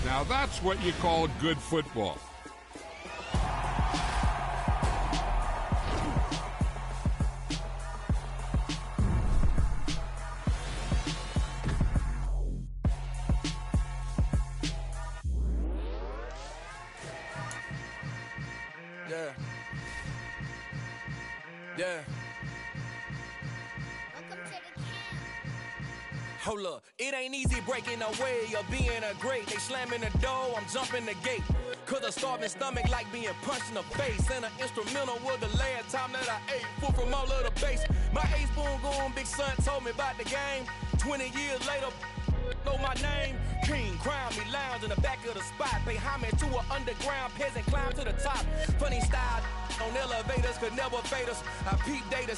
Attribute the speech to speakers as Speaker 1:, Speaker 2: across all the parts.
Speaker 1: Now that's what you call good football.
Speaker 2: Yeah. Hold up, it ain't easy breaking away or being a great. They slamming the door, I'm jumping the gate. Cause a starving stomach like being punched in the face. And an instrumental was the last time that I ate food from all of the base. My ace spoon going, big son told me about the game. 20 years later, know my name. King, crown me, lounge in the back of the spot. Pay homage to an underground peasant, climb to the top. Funny style on elevators could never fade us. I peep data.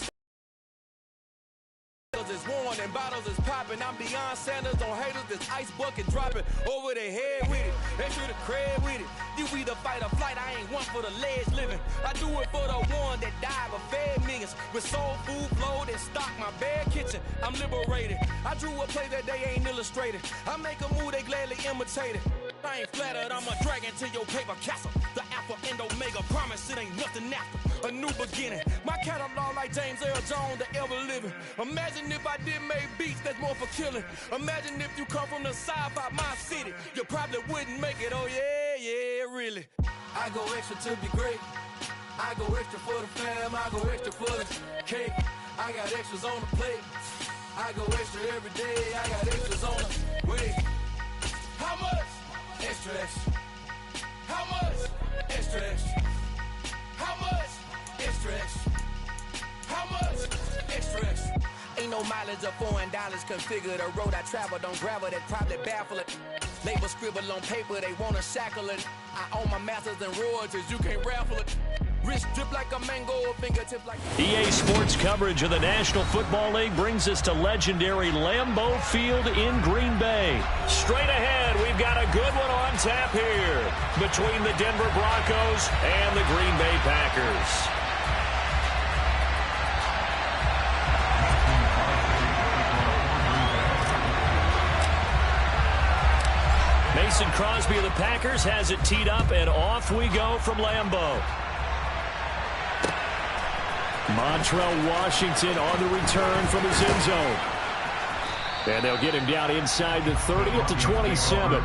Speaker 2: Is worn and bottles is popping. I'm beyond Sanders on haters. This ice bucket dropping over their head with it. They should have cred with it. You either fight or flight. I ain't one for the ledge living. I do it for the one that died but fed millions with soul food flowed and stock my bad kitchen. I'm liberated. I drew a play that they ain't illustrated. I make a move they gladly imitated. I ain't flattered. I'm a dragon to your paper castle. The Alpha and Omega promise it ain't nothing after a new beginning. My catalog like James Earl Jones, the ever living. Imagine if I did make beats that's more for killing. Imagine if you come from the side by my city, you probably wouldn't make it. Oh yeah, really. I go extra to be great. I go extra for the fam. I go extra for the cake. I got extras on the plate. I go extra every day. I got extras on the way. How much? Extra, extra. How much? Extra, extra. How much? Extra, extra. How much? Extra, extra. Ain't no mileage of $4 configure the road I travel. Don't gravel that probably baffle it. Label scribble on paper, they wanna shackle it. I own my masters and royalties, you can't raffle it. Wrist drip like a mango, fingertip like...
Speaker 3: EA Sports coverage of the National Football League brings us to legendary Lambeau Field in Green Bay. Straight ahead, we've got a good one on tap here between the Denver Broncos and the Green Bay Packers. Mason Crosby of the Packers has it teed up, and off we go from Lambeau. Montrell Washington on the return from his end zone. And they'll get him down inside the 30 at the 27.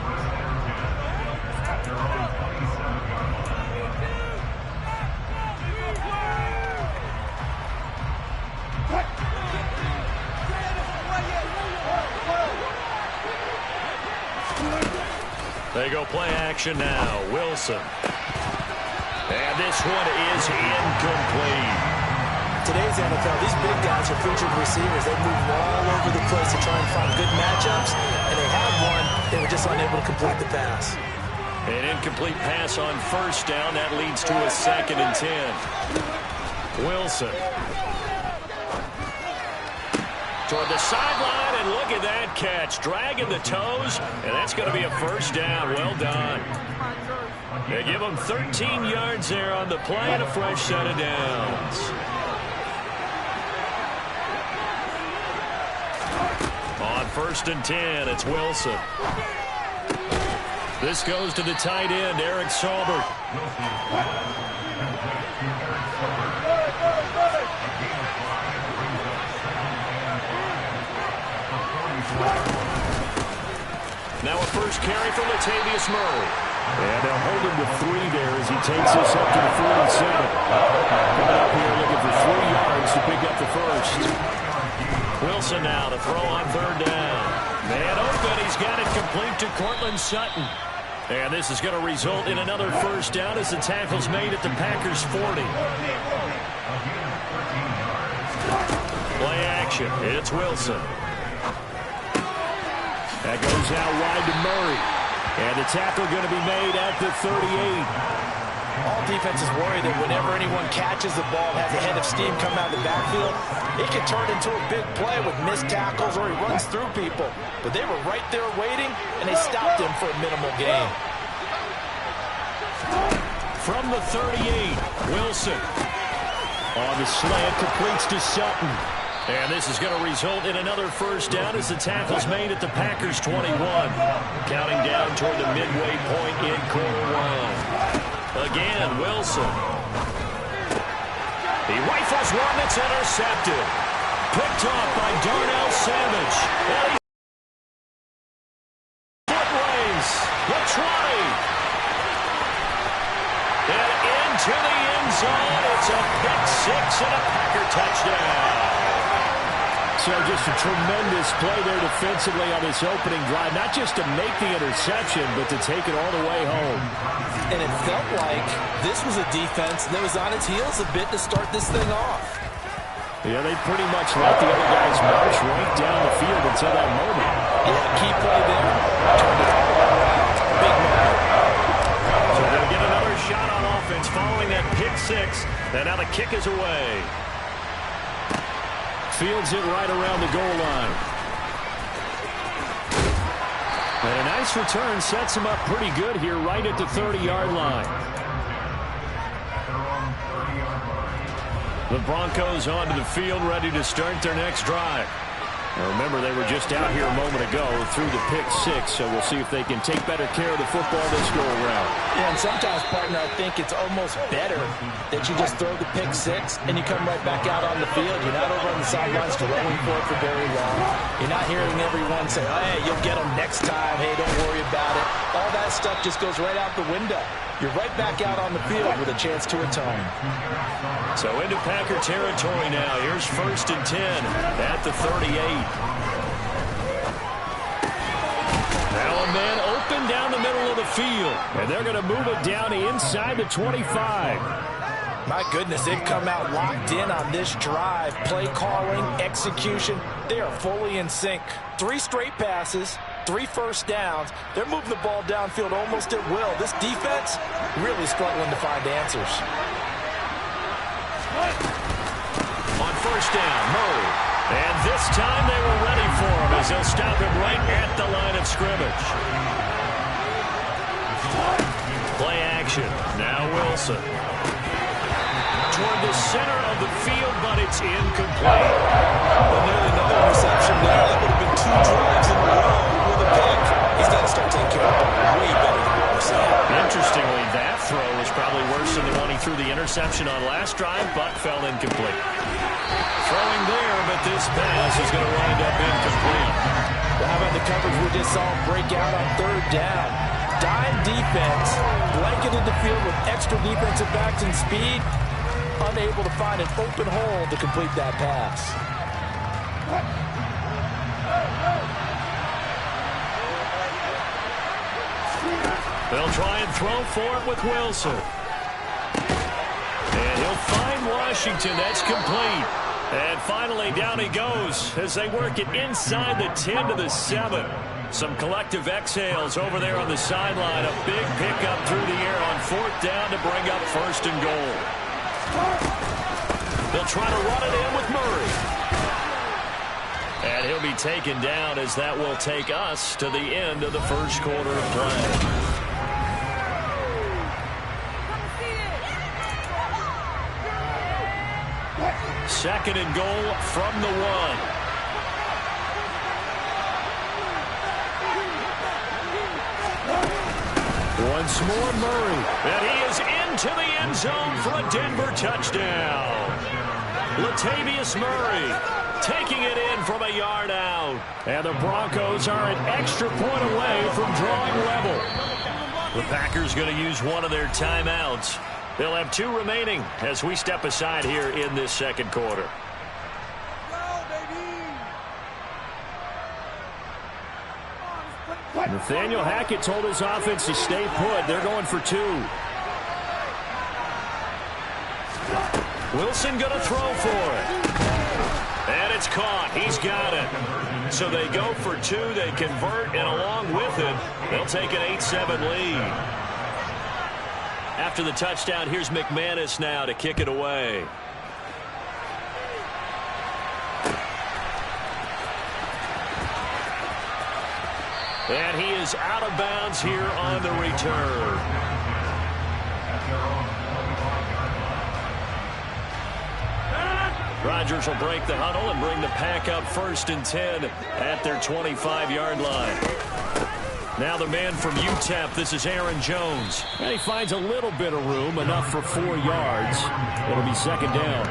Speaker 3: They go play action now. Wilson. And this one is incomplete.
Speaker 4: Today's NFL, these big guys are featured receivers. They move all over the place to try and find good matchups, and they had one. They were just unable to complete the pass.
Speaker 3: An incomplete pass on first down. That leads to a 2nd and 10. Wilson. Toward the sideline, and look at that catch. Dragging the toes, and that's going to be a first down. Well done. They give him 13 yards there on the play and a fresh set of downs. On 1st and 10, it's Wilson. This goes to the tight end, Eric Saubert. Now a first carry for Latavius Murray. And they'll hold him to 3 there as he takes this up to the 47. Coming up here looking for 3 yards to pick up the first. Wilson now to throw on 3rd down. Man open, he's got it complete to Cortland Sutton. And this is going to result in another first down as the tackle's made at the Packers' 40. Play action, it's Wilson. That goes out wide to Murray. And the tackle going to be made at the 38.
Speaker 4: All defenses worry that whenever anyone catches the ball, has a head of steam come out of the backfield, it can turn into a big play with missed tackles or he runs through people. But they were right there waiting, and they stopped him for a minimal gain.
Speaker 3: From the 38, Wilson. On the slant, completes to Sutton. And this is going to result in another first down as the tackle's made at the Packers 21. Counting down toward the midway point in quarter one. Again, Wilson. He rifles one that's intercepted. Picked off by Darnell Savage. And foot race. The 20. And into the end zone. It's a pick six and a Packer touchdown. So just a tremendous play there defensively on this opening drive. Not just to make the interception, but to take it all the way home.
Speaker 4: And it felt like this was a defense that was on its heels a bit to start this thing off.
Speaker 3: Yeah, they pretty much let the other guys march right down the field until that moment.
Speaker 4: Yeah, key play there. Turned it all around. Big moment.
Speaker 3: So they'll get another shot on offense following that pick six. And now the kick is away. Fields it right around the goal line. And a nice return sets him up pretty good here right at the 30-yard line. The Broncos onto the field ready to start their next drive. Now remember, they were just out here a moment ago through the pick six, so we'll see if they can take better care of the football this go-around.
Speaker 4: Yeah, and sometimes, partner, I think it's almost better that you just throw the pick six and you come right back out on the field. You're not over on the sidelines throwing for it for very long. You're not hearing everyone say, oh, hey, you'll get them next time. Hey, don't worry about it. All that stuff just goes right out the window. You're right back out on the field with a chance to atone.
Speaker 3: So into Packer territory now. Here's 1st and 10 at the 38. Now a man open down the middle of the field. And they're going to move it down inside the 25.
Speaker 4: My goodness, they've come out locked in on this drive. Play calling, execution, they are fully in sync. 3 straight passes, 3 first downs. They're moving the ball downfield almost at will. This defense really struggling to find answers.
Speaker 3: On 1st down, Murray. And this time they were ready for him as they'll stop him right at the line of scrimmage. Play action. Now Wilson. Toward the center of the field, but it's incomplete.
Speaker 4: Well, nearly another interception there. That would have been 2 drives in a row with a pick. He's got to start taking care of the ball way better than what we're seeing.
Speaker 3: Interestingly, that throw was probably worse than the one he threw the interception on last drive, but fell incomplete. Throwing there, but this pass is going to wind up incomplete.
Speaker 4: Well, how about the coverage we just saw break out on 3rd down? Dime defense, blanketed the field with extra defensive backs and speed, unable to find an open hole to complete that pass.
Speaker 3: They'll try and throw for it with Wilson. And he'll find Washington. That's complete. And finally, down he goes as they work it inside the 10 to the 7. Some collective exhales over there on the sideline. A big pickup through the air on 4th down to bring up 1st and goal. They'll try to run it in with Murray. And he'll be taken down as that will take us to the end of the 1st quarter of play. 2nd and goal from the 1. Once more, Murray. And he is into the end zone for a Denver touchdown. Latavius Murray taking it in from a yard out. And the Broncos are an extra point away from drawing level. The Packers going to use one of their timeouts. They'll have 2 remaining as we step aside here in this 2nd quarter. Nathaniel Hackett told his offense to stay put. They're going for 2. Wilson going to throw for it. And it's caught. He's got it. So they go for 2. They convert, and along with it, they'll take an 8-7 lead. After the touchdown, here's McManus now to kick it away. And he is out of bounds here on the return. Rodgers will break the huddle and bring the pack up 1st and 10 at their 25-yard line. Now the man from UTEP, this is Aaron Jones. And he finds a little bit of room, enough for 4 yards. It'll be 2nd down.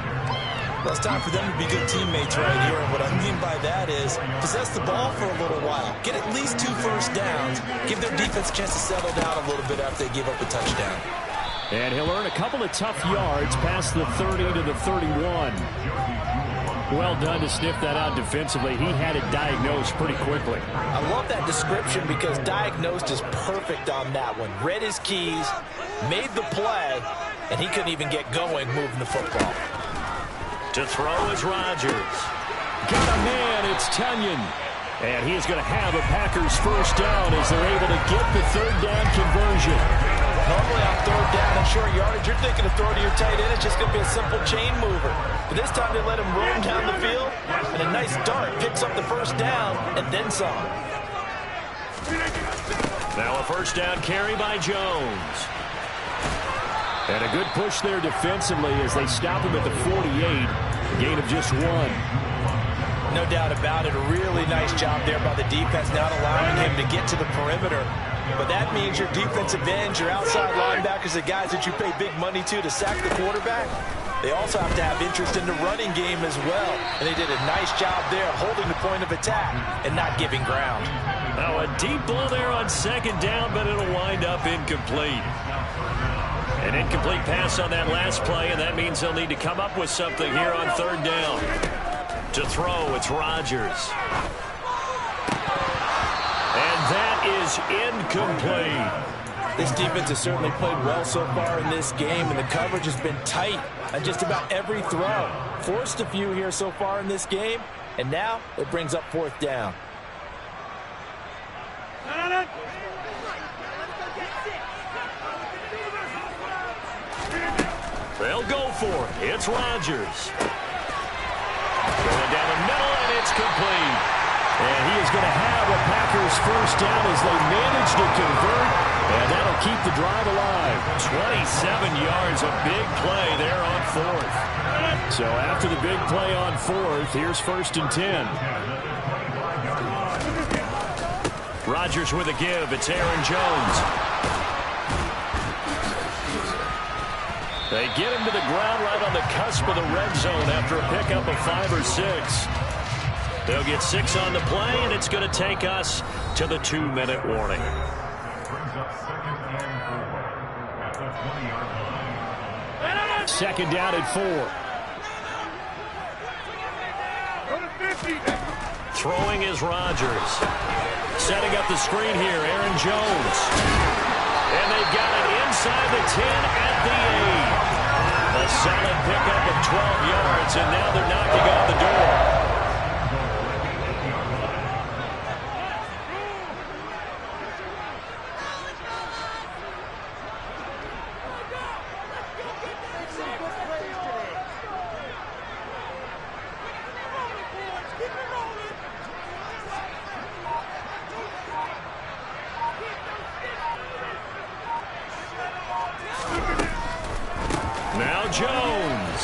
Speaker 4: Well, it's time for them to be good teammates right here. And what I mean by that is possess the ball for a little while. Get at least 2 first downs. Give their defense a chance to settle down a little bit after they give up a touchdown.
Speaker 3: And he'll earn a couple of tough yards past the 30 to the 31. Well done to sniff that out defensively. He had it diagnosed pretty quickly.
Speaker 4: I love that description because diagnosed is perfect on that one. Read his keys, made the play, and he couldn't even get going moving the football.
Speaker 3: To throw is Rodgers. Got a man, it's Tunyon. And he is going to have a Packers first down as they're able to get the 3rd down conversion.
Speaker 4: Normally on 3rd down and short yardage, you're thinking of throw to your tight end. It's just going to be a simple chain mover. But this time they let him roam down the field, and a nice dart picks up the first down and then some.
Speaker 3: Now a first down carry by Jones. And a good push there defensively as they stop him at the 48. Gain of just 1.
Speaker 4: No doubt about it. A really nice job there by the defense, not allowing him to get to the perimeter. But that means your defensive ends, your outside linebackers, the guys that you pay big money to sack the quarterback, they also have to have interest in the running game as well. And they did a nice job there holding the point of attack and not giving ground.
Speaker 3: Now a deep ball there on 2nd down, but it'll wind up incomplete. An incomplete pass on that last play, and that means they'll need to come up with something here on 3rd down. To throw, it's Rodgers. And that is incomplete.
Speaker 4: This defense has certainly played well so far in this game, and the coverage has been tight on just about every throw. Forced a few here so far in this game, and now it brings up 4th down.
Speaker 3: They'll go for it. It's Rodgers. Going down the middle, and it's complete. And he is going to have a Packers first down as they manage to convert, and that'll keep the drive alive. 27 yards, a big play there on 4th. So after the big play on 4th, here's 1st and 10. Rodgers with a give. It's Aaron Jones. They get him to the ground right on the cusp of the red zone after a pickup of 5 or 6. They'll get 6 on the play, and it's going to take us to the 2-minute warning. Second down at 4. Throwing is Rodgers. Setting up the screen here, Aaron Jones. And they've got it inside the 10 at the 8. A solid pickup of 12 yards, and now they're knocking on the door. Now Jones.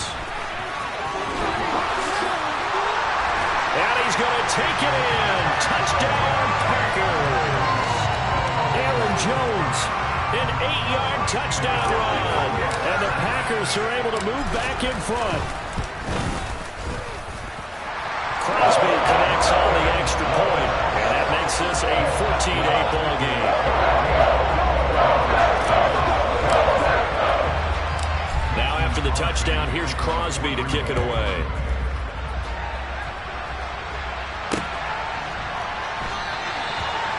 Speaker 3: And he's going to take it in. Touchdown, Packers. Aaron Jones, an 8-yard touchdown run. And the Packers are able to move back in front. Crosby connects on the extra point. And that makes this a 14-8 ball game. Now after the touchdown, here's Crosby to kick it away.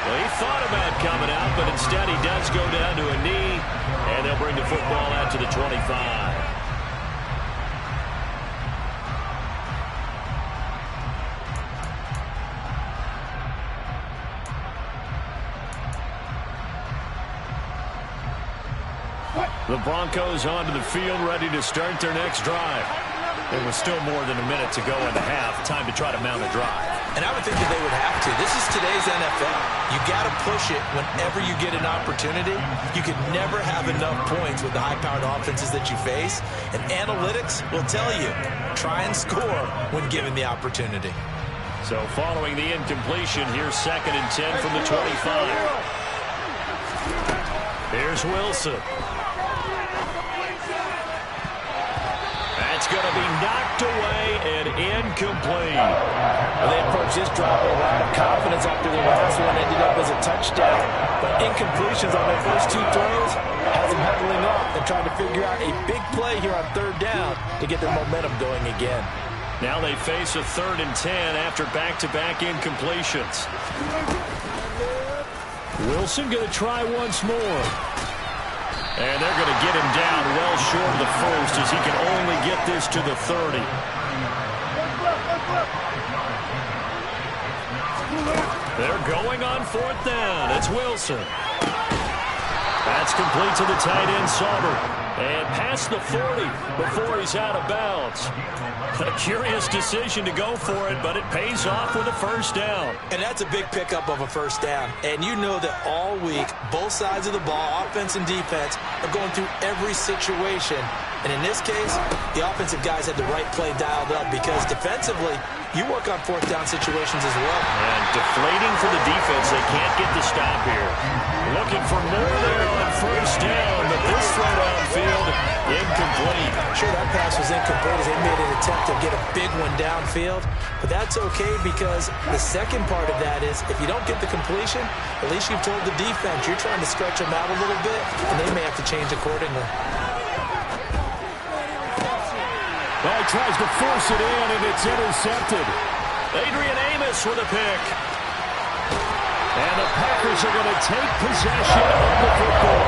Speaker 3: Well, he thought about coming out, but instead he does go down to a knee, and they'll bring the football out to the 25. The Broncos onto the field, ready to start their next drive. There was still more than a minute to go in the half. Time to try to mount a drive.
Speaker 4: And I would think that they would have to. This is today's NFL. You got to push it whenever you get an opportunity. You can never have enough points with the high-powered offenses that you face. And analytics will tell you, try and score when given the opportunity.
Speaker 3: So following the incompletion, here's 2nd and 10 from the 25. Here's Wilson. That's going to be knocked away and incomplete.
Speaker 4: Well, they approached this drive with a lot of confidence after their last one ended up as a touchdown. But incompletions on their first 2 throws has them huddling up and trying to figure out a big play here on 3rd down to get their momentum going again.
Speaker 3: Now they face a 3rd and 10 after back-to-back incompletions. Wilson going to try once more. And they're going to get him down well short of the first as he can only get this to the 30. They're going on 4th down. It's Wilson. That's complete to the tight end, Sauber. And past the 40 before he's out of bounds. A curious decision to go for it, but it pays off with a 1st down.
Speaker 4: And that's a big pickup of a 1st down. And you know that all week, both sides of the ball, offense and defense, are going through every situation. And in this case, the offensive guys had the right play dialed up because defensively, you work on 4th down situations as well.
Speaker 3: And deflating for the defense. They can't get the stop here. Looking for more there on 1st down, but this throw downfield, incomplete.
Speaker 4: Sure, that pass was incomplete as they made an attempt to get a big one downfield. But that's okay because the second part of that is if you don't get the completion, at least you've told the defense you're trying to stretch them out a little bit, and they may have to change accordingly.
Speaker 3: Well, he tries to force it in, and it's intercepted. Adrian Amos with a pick. And the Packers are going to take possession of the football.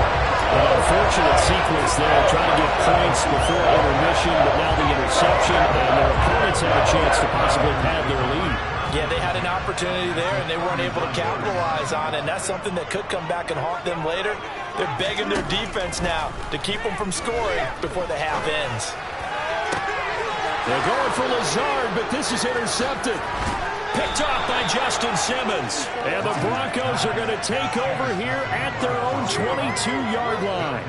Speaker 3: An unfortunate sequence there, trying to get points before intermission, but now the interception, and their opponents have a chance to possibly pad their lead.
Speaker 4: Yeah, they had an opportunity there, and they weren't able to capitalize on it, and that's something that could come back and haunt them later. They're begging their defense now to keep them from scoring before the half ends.
Speaker 3: They're going for Lazard, but this is intercepted. Picked off by Justin Simmons. And the Broncos are going to take over here at their own 22-yard line.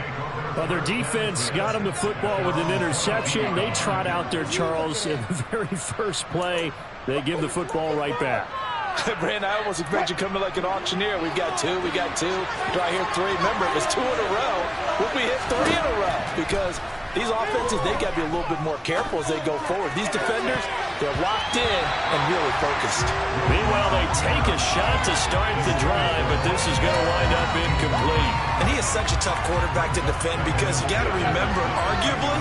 Speaker 3: Well, their defense got them the football with an interception. They trot out there, Charles, in the very first play. They give the football right back.
Speaker 4: Brandon, I almost expect you coming like an auctioneer. We've got 2, we got 2. Do I hear 3? Remember, it was 2 in a row. Will we hit 3 in a row? Because these offenses, they got to be a little bit more careful as they go forward. These defenders, they're locked in and really focused.
Speaker 3: Meanwhile, they take a shot to start the drive, but this is going to wind up incomplete.
Speaker 4: And he is such a tough quarterback to defend because you got to remember, arguably,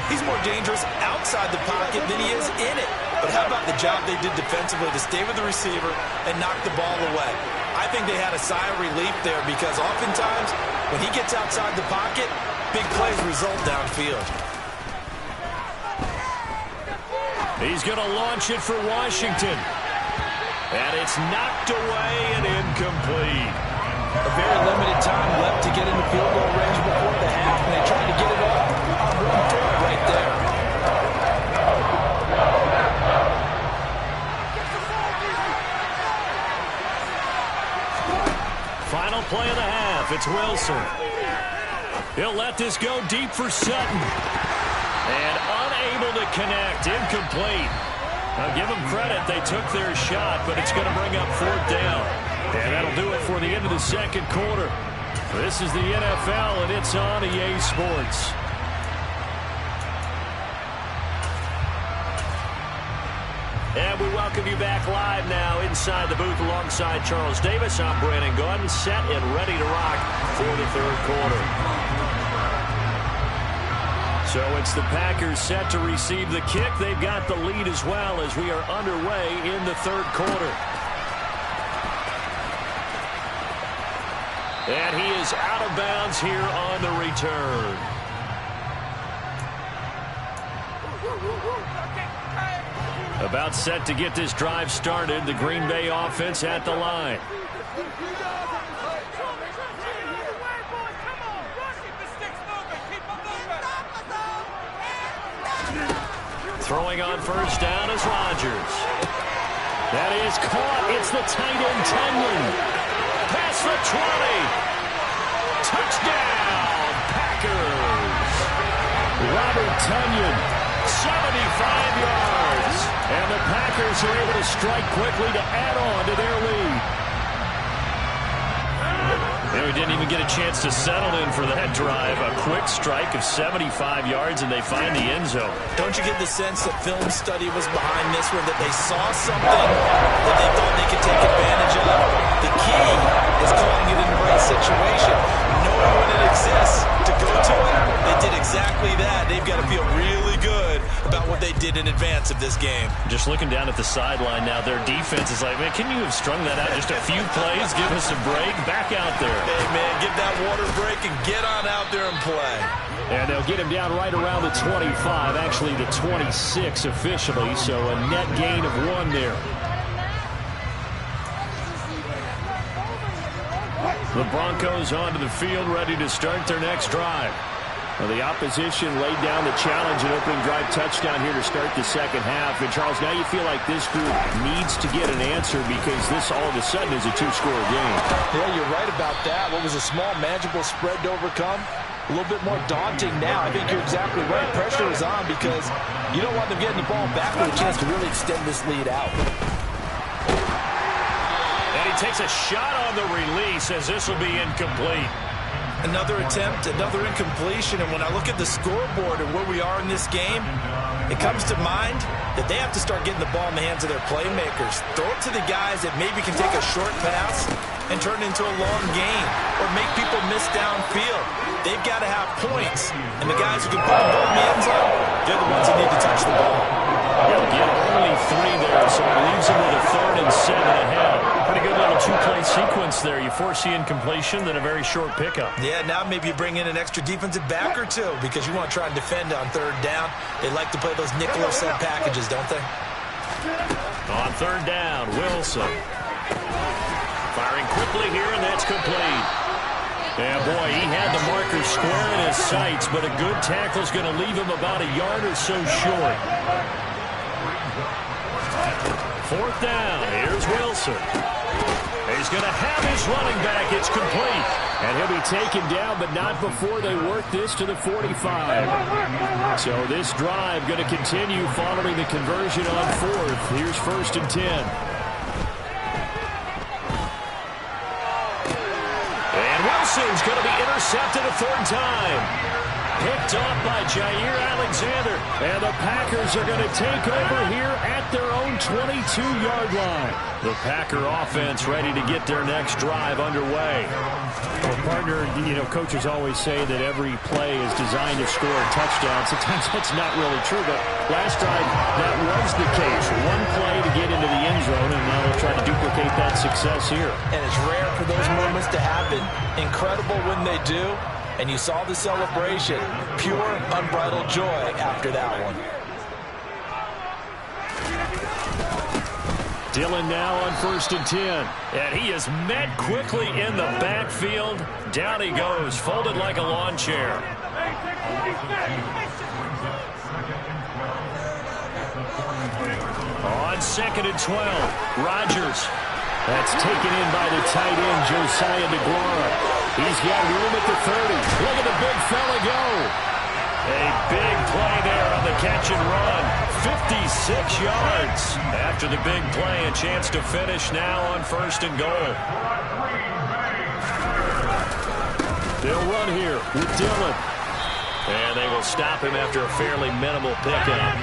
Speaker 4: he's more dangerous outside the pocket than he is in it. But how about the job they did defensively to stay with the receiver and knock the ball away? I think they had a sigh of relief there because oftentimes when he gets outside the pocket, big plays result downfield.
Speaker 3: He's going to launch it for Washington. And it's knocked away and incomplete.
Speaker 4: A very limited time left to get into field goal range before the half, and they tried to get it up on 1-4 right there.
Speaker 3: Final play of the half. It's Wilson. He'll let this go deep for Sutton. And unable to connect. Incomplete. Now give them credit. They took their shot, but it's going to bring up 4th down. And that'll do it for the end of the second quarter. This is the NFL, and it's on EA Sports. And we welcome you back live now inside the booth alongside Charles Davis. I'm Brandon Gaudin, set and ready to rock for the third quarter. So it's the Packers set to receive the kick. They've got the lead as well as we are underway in the third quarter. And he is out of bounds here on the return. About set to get this drive started. The Green Bay offense at the line. Throwing on first down is Rodgers. That is caught. It's the tight end, Tunyon. Past the 20. Touchdown, Packers. Robert Tunyon, 75 yards. And the Packers are able to strike quickly to add on to their lead. They didn't even get a chance to settle in for that drive. A quick strike of 75 yards, and they find the end zone.
Speaker 4: Don't you get the sense that film study was behind this one, that they saw something that they thought they could take advantage of? The key is calling it in the right situation, knowing when it exists to go to it. They did exactly that. They've got to feel really good about what they did in advance of this game.
Speaker 3: Just looking down at the sideline now, their defense is like, man, can you have strung that out just a few plays? Give us a break. Back out there.
Speaker 4: Hey, man, get that water break and get on out there and play.
Speaker 3: And they'll get him down right around the 25, actually the 26 officially, so a net gain of 1 there. The Broncos onto the field, ready to start their next drive. Well, the opposition laid down the challenge and opening drive touchdown here to start the second half. And, Charles, now you feel like this group needs to get an answer because this all of a sudden is a 2-score game.
Speaker 4: Yeah, you're right about that. What was a small, manageable spread to overcome? A little bit more daunting now. I think you're exactly right. Pressure is on because you don't want them getting the ball back with a chance to really extend this lead out.
Speaker 3: And he takes a shot on the release as this will be incomplete.
Speaker 4: Another attempt, another incompletion, and when I look at the scoreboard and where we are in this game, it comes to mind that they have to start getting the ball in the hands of their playmakers. Throw it to the guys that maybe can take a short pass and turn it into a long gain or make people miss downfield. They've got to have points, and the guys who can put the ball in the end zone, they're the ones that need to touch the ball.
Speaker 3: He'll get only 3 there, so it leaves him with a 3rd and 7 ahead. Pretty good little 2-play sequence there. You force the incompletion, then a very short pickup.
Speaker 4: Yeah, now maybe you bring in an extra defensive back or two because you want to try and defend on 3rd down. They like to play those nickel or sub packages, don't they?
Speaker 3: On 3rd down, Wilson. Firing quickly here, and that's complete. Yeah, boy, he had the marker square in his sights, but a good tackle is going to leave him about a yard or so short. 4th down, here's Wilson. He's going to have his running back. It's complete. And he'll be taken down, but not before they work this to the 45. So this drive going to continue following the conversion on 4th. Here's 1st and 10. And Wilson's going to be intercepted a 3rd time. Picked off by Jair Alexander. And the Packers are going to take over here at their own 22-yard line. The Packer offense ready to get their next drive underway. Well, partner, coaches always say that every play is designed to score a touchdown. Sometimes that's not really true, but last drive, that was the case. 1 play to get into the end zone, and now they'll try to duplicate that success here.
Speaker 4: And it's rare for those moments to happen. Incredible when they do. And you saw the celebration. Pure, unbridled joy after that one.
Speaker 3: Dillon now on 1st and 10. And he is met quickly in the backfield. Down he goes, folded like a lawn chair. On 2nd and 12, Rodgers. That's taken in by the tight end, Josiah DeGuara. He's got room at the 30. Look at the big fella go. A big play there on the catch and run. 56 yards. After the big play, a chance to finish now on 1st and goal. They'll run here with Dillon. And they will stop him after a fairly minimal pickup.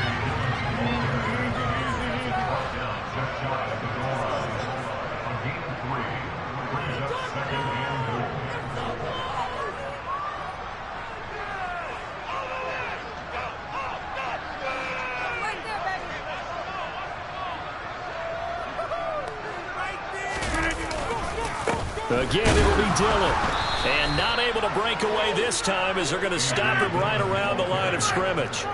Speaker 3: Again, it'll be Dillon. And not able to break away this time as they're going to stop him right around the line of scrimmage.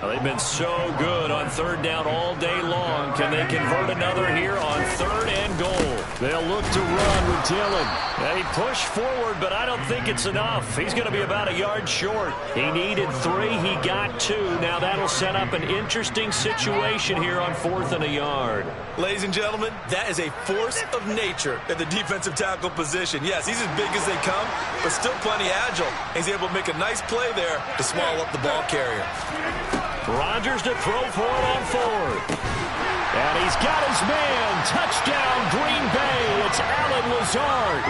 Speaker 3: Well, they've been so good on third down all day long. Can they convert another here on third and goal? They'll look to run with Dillon. They push forward, but I don't think it's enough. He's going to be about a yard short. He needed 3. He got 2. Now that'll set up an interesting situation here on 4th and a yard.
Speaker 4: Ladies and gentlemen, that is a force of nature at the defensive tackle position. Yes, he's as big as they come, but still plenty agile. He's able to make a nice play there to swallow up the ball carrier.
Speaker 3: Rodgers to throw for it on 4th. And he's got his man. Touchdown, Green Bay. It's Allen Lazard.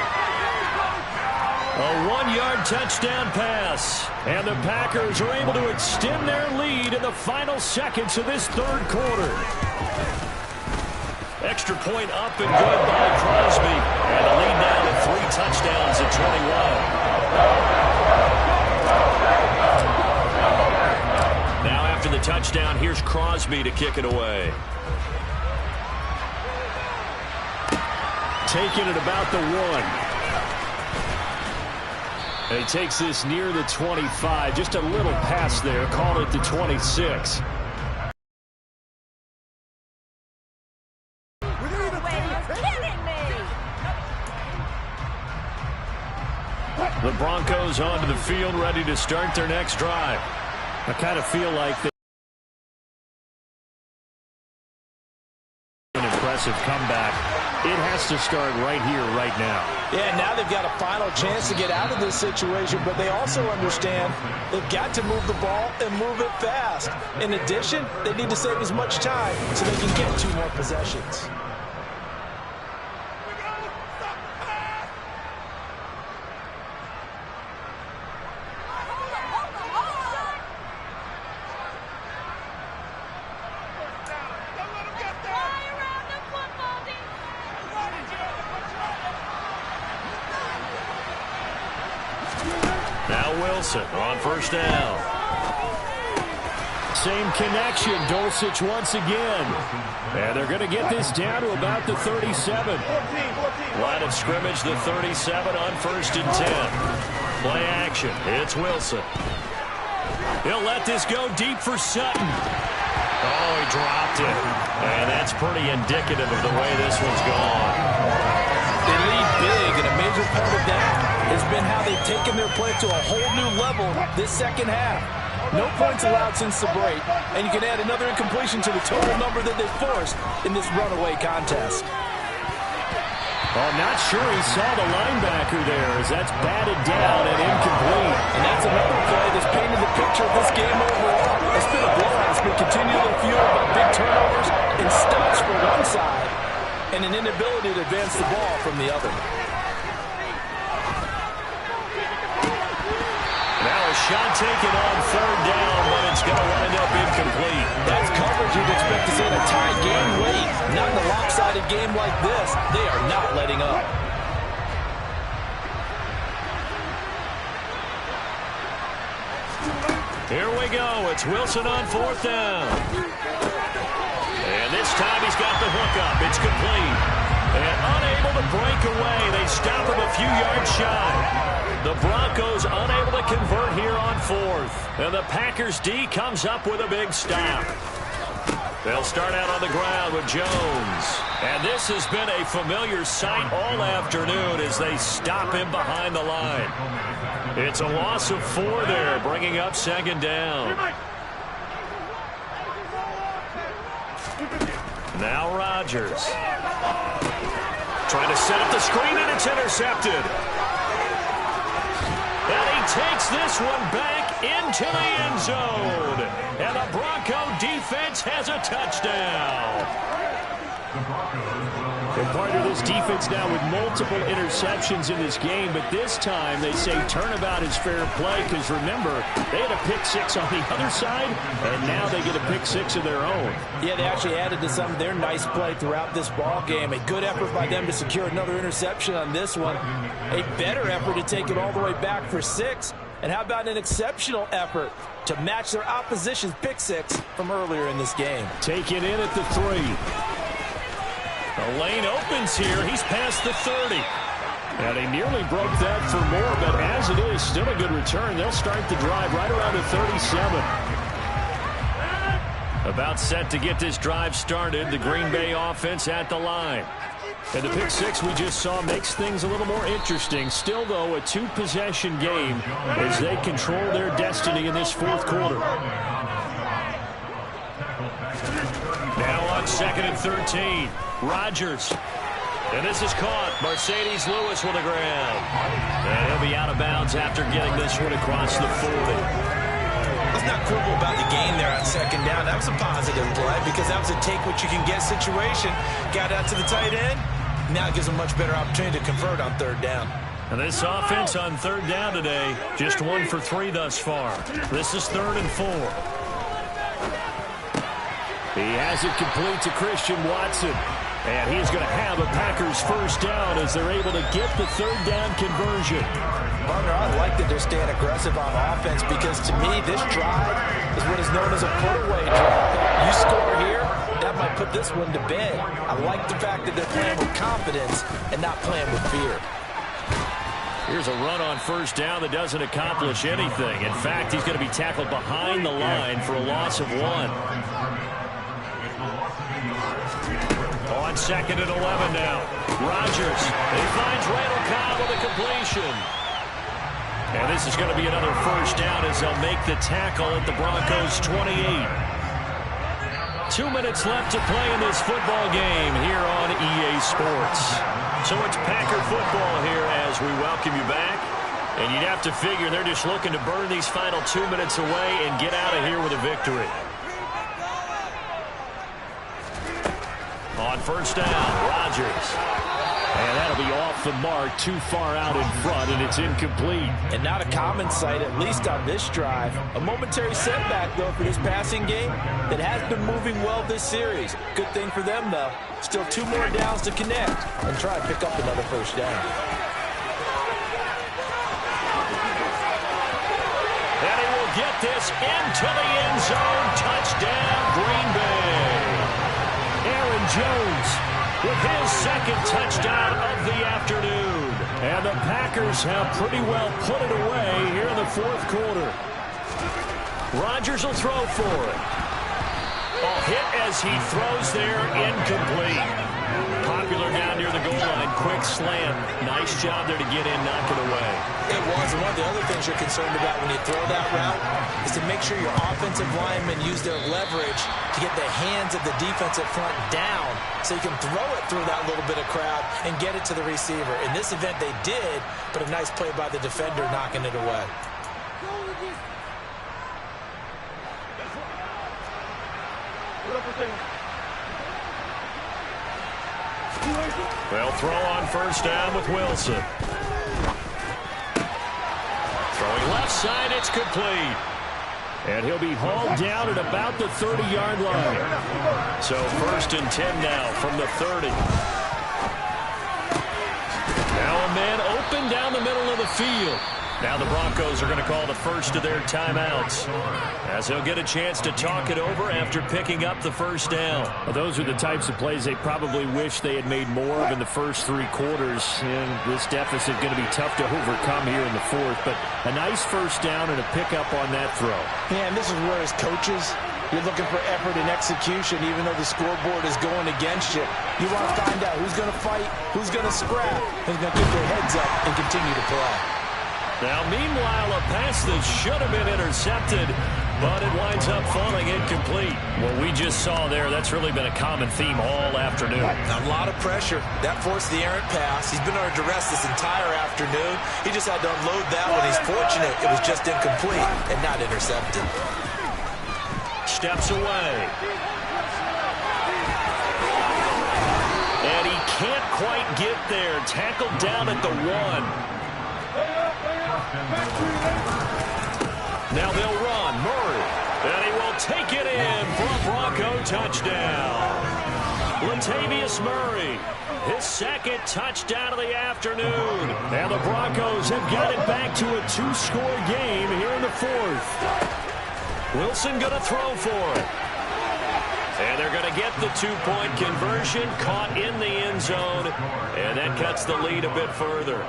Speaker 3: A 1-yard touchdown pass. And the Packers are able to extend their lead in the final seconds of this third quarter. Extra point up and good by Crosby. And the lead now to 3 touchdowns at 21. Now after the touchdown, here's Crosby to kick it away. Taking it about the 1. He takes this near the 25. Just a little pass there. Call it the 26. The Broncos onto the field, ready to start their next drive. I kind of feel like an impressive comeback. It has to start right here, right now.
Speaker 4: Yeah, now they've got a final chance to get out of this situation, but they also understand they've got to move the ball and move it fast. In addition, they need to save as much time so they can get 2 more possessions.
Speaker 3: On first down. Same connection. Dulcich once again. And they're going to get this down to about the 37. Line of scrimmage, the 37 on 1st and 10. Play action. It's Wilson. He'll let this go deep for Sutton. Oh, he dropped it. And that's pretty indicative of the way this one's gone.
Speaker 4: They lead big, and a major part of that has been how they've taken their play to a whole new level this second half. No points allowed since the break, and you can add another incompletion to the total number that they forced in this runaway contest.
Speaker 3: Oh, not sure he saw the linebacker there as that's batted down and incomplete.
Speaker 4: And that's another play that's painted the picture of this game overall. It's been a blowout. It's been continually fueled by big turnovers and stops for one side and an inability to advance the ball from the other.
Speaker 3: Now a shot taken on 3rd down, but it's going to wind up incomplete.
Speaker 4: That's coverage you'd expect to see in a tie game late. Not in a lopsided game like this. They are not letting up.
Speaker 3: Here we go. It's Wilson on 4th down. And this time he's got the hook up. It's complete. And unable to break away. They stop him a few yards shy. The Broncos unable to convert here on 4th. And the Packers D comes up with a big stop. They'll start out on the ground with Jones. And this has been a familiar sight all afternoon as they stop him behind the line. It's a loss of 4 there, bringing up 2nd down. Now Rodgers. Trying to set up the screen, and it's intercepted. And he takes this one back into the end zone. And the Bronco defense has a touchdown. And part of this defense now with multiple interceptions in this game, but this time they say turnabout is fair play because remember, they had a pick 6 on the other side, and now they get a pick 6 of their own.
Speaker 4: Yeah, they actually added to some of their nice play throughout this ball game. A good effort by them to secure another interception on this one. A better effort to take it all the way back for 6. And how about an exceptional effort to match their opposition's pick 6 from earlier in this game.
Speaker 3: Taken in at the 3. The lane opens here. He's past the 30. And he nearly broke that for more, but as it is, still a good return. They'll start the drive right around the 37. About set to get this drive started. The Green Bay offense at the line. And the pick six we just saw makes things a little more interesting. Still, though, a two-possession game as they control their destiny in this fourth quarter. Now on 2nd and 13, Rodgers. And this is caught. Mercedes Lewis with the ground. And he'll be out of bounds after getting this one across the 40.
Speaker 4: Let's not quibble about the gain there on 2nd down. That was a positive play because that was a take-what-you-can-get situation. Got out to the tight end. Now it gives a much better opportunity to convert on 3rd down.
Speaker 3: And this offense on 3rd down today, just 1 for 3 thus far. This is 3rd and 4. He has it complete to Christian Watson. And he's going to have a Packers first down as they're able to get the 3rd down conversion.
Speaker 4: Partner, I like that they're staying aggressive on offense because to me this drive is what is known as a put-away drive. You score here, that might put this one to bed. I like the fact that they're playing with confidence and not playing with fear.
Speaker 3: Here's a run on 1st down that doesn't accomplish anything. In fact, he's going to be tackled behind the line for a loss of 1. On 2nd and 11 now. Rodgers. He finds Randall Cobb with a completion. And this is going to be another first down as they'll make the tackle at the Broncos 28. 2 minutes left to play in this football game here on EA Sports. So it's Packer football here as we welcome you back. And you'd have to figure they're just looking to burn these final 2 minutes away and get out of here with a victory. On 1st down, Rodgers. And that'll be off the mark, too far out in front, and it's incomplete.
Speaker 4: And not a common sight, at least on this drive. A momentary setback, though, for this passing game that has been moving well this series. Good thing for them, though. Still 2 more downs to connect and try to pick up another first down.
Speaker 3: And he will get this into the end zone. Touchdown, Green Bay. Aaron Jones with his 2nd touchdown of the afternoon. And the Packers have pretty well put it away here in the 4th quarter. Rodgers will throw for it. A hit as he throws there, incomplete. Popular down near the goal line, quick slant. Nice job there to get in, knock it away.
Speaker 4: It was, and one of the other things you're concerned about when you throw that route is to make sure your offensive linemen use their leverage to get the hands of the defensive front down so you can throw it through that little bit of crowd and get it to the receiver. In this event, they did, but a nice play by the defender knocking it away.
Speaker 3: They'll throw on 1st down with Wilson. Throwing left side, it's complete. And he'll be hauled down at about the 30-yard line. So 1st and 10 now from the 30. Now a man open down the middle of the field. Now the Broncos are going to call the first of their timeouts as they'll get a chance to talk it over after picking up the first down.
Speaker 5: Well, those are the types of plays they probably wish they had made more of in the first 3 quarters. And this deficit going to be tough to overcome here in the 4th. But a nice first down and a pickup on that throw.
Speaker 4: Yeah, and this is where as coaches, you're looking for effort and execution even though the scoreboard is going against you. You want to find out who's going to fight, who's going to scrap, who's going to keep their heads up and continue to play.
Speaker 3: Now, meanwhile, a pass that should have been intercepted, but it winds up falling incomplete. What we just saw there, that's really been a common theme all afternoon.
Speaker 4: A lot of pressure. That forced the errant pass. He's been under duress this entire afternoon. He just had to unload that one. He's fortunate it was just incomplete and not intercepted.
Speaker 3: Steps away. And he can't quite get there. Tackled down at the 1. Now they'll run. Murray. And he will take it in for a Bronco touchdown. Latavius Murray, his 2nd touchdown of the afternoon. And the Broncos have got it back to a 2-score game here in the 4th. Wilson going to throw for it. And they're going to get the 2-point conversion, caught in the end zone. And that cuts the lead a bit further.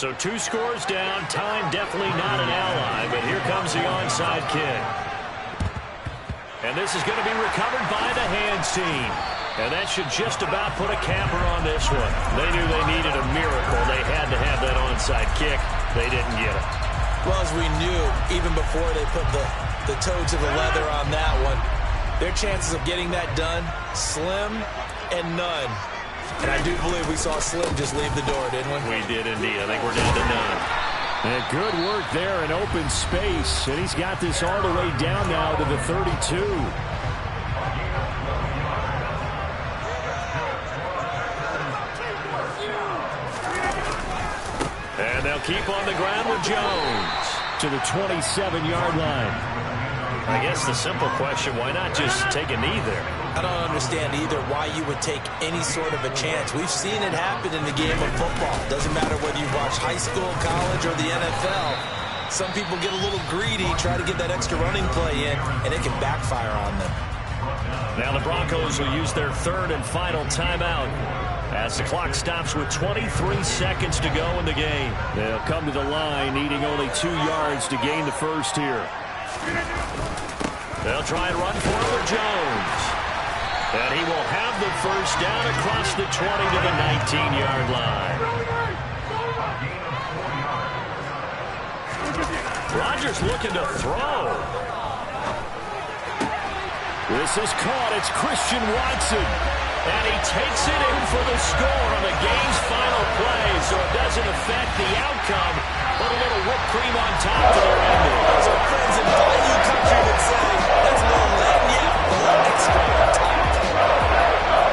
Speaker 5: So 2 scores down. Time definitely not an ally, but here comes the onside kick. And this is going to be recovered by the hands team. And that should just about put a capper on this one. They knew they needed a miracle. They had to have that onside kick. They didn't get it.
Speaker 4: Well, as we knew, even before they put the toe to the leather on that one, their chances of getting that done, slim and none. And I do believe we saw Slim just leave the door, didn't we?
Speaker 5: We did indeed. I think we're down to none. And good work there in open space. And he's got this all the way down now to the 32. And they'll keep on the ground with Jones to the 27-yard line. I guess the simple question, why not just take a knee there?
Speaker 4: I don't understand either why you would take any sort of a chance. We've seen it happen in the game of football. Doesn't matter whether you watch high school, college, or the NFL. Some people get a little greedy, try to get that extra running play in, and it can backfire on them.
Speaker 5: Now the Broncos will use their 3rd and final timeout as the clock stops with 23 seconds to go in the game. They'll come to the line needing only 2 yards to gain the first here. They'll try and run for it with Jones. And he will have the first down across the 20 to the 19-yard line. Rodgers looking to throw. This is caught. It's Christian Watson. And he takes it in for the score on the game's final play, so it doesn't affect the outcome, but a little whipped cream on top to their ending.
Speaker 4: As our friends in Bayou Country would say, that's a little lagniappe, a little extra on top.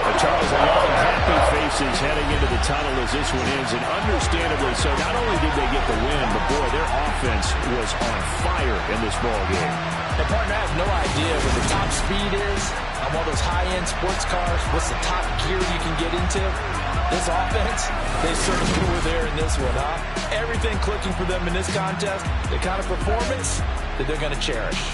Speaker 5: But Charles, a lot of happy faces heading into the tunnel as this one ends, and understandably so. Not only did they get the win, but boy, their offense was on fire in this ball game.
Speaker 4: The partner has no idea what the top speed is on one of those high-end sports cars. What's the top gear you can get into? This offense, they certainly were there in this one, huh? Everything clicking for them in this contest, the kind of performance that they're going to cherish.